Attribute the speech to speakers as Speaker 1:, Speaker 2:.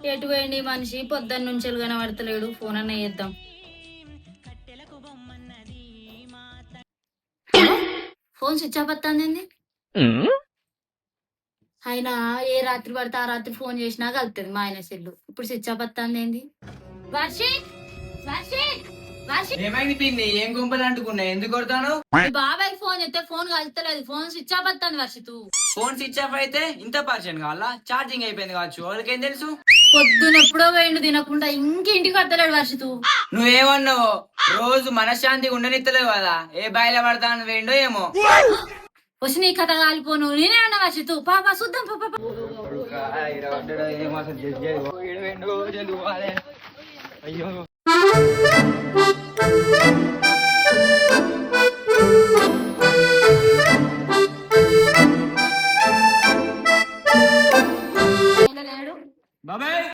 Speaker 1: ఎటు పోయింది మనిషి పొద్దున్న నుంచి కనబడతలేడు. ఫోన్ అన్న చేద్దాం. హలో, ఫోన్ స్విచ్ ఆఫ్ వస్తుంది. అయినా ఏ రాత్రి పడితే ఆ రాత్రి ఫోన్ చేసినా కలుగుతుంది మా ఆయన సెల్లు. ఇప్పుడు స్విచ్ ఆఫ్ వస్తుంది. వర్షి వర్షి వర్షి,
Speaker 2: ఏమైంది పిన్ని? ఏం గుంపలు అంటుకున్నా? ఎందుకు కొడతాను?
Speaker 1: మీ బాబాయ్ ఫోన్ చేస్తే ఫోన్ కలుస్తలేదు. ఫోన్ స్విచ్ ఆఫ్ వస్తుంది వర్షితు.
Speaker 2: ఫోన్ స్విచ్ ఆఫ్ అయితే ఇంత పర్సెంట్ కావాలా? ఛార్జింగ్ అయిపోయింది కావచ్చు. వాళ్ళకేం తెలుసు?
Speaker 1: పొద్దున ఎప్పుడో వేయండు తినకుండా ఇంకేంటికి వస్తలేడు వర్షితు.
Speaker 2: నువ్వేమన్నావు? రోజు మనశ్శాంతిగా ఉండనిత్తలేవు కదా. ఏ బాయిల పడతాను వేయండో ఏమో.
Speaker 1: వచ్చి నీ కథ కాలిపోను. నేనే అన్న వర్షితు. పాప చూద్దాం పాప.
Speaker 2: అయ్యో బాబాయ్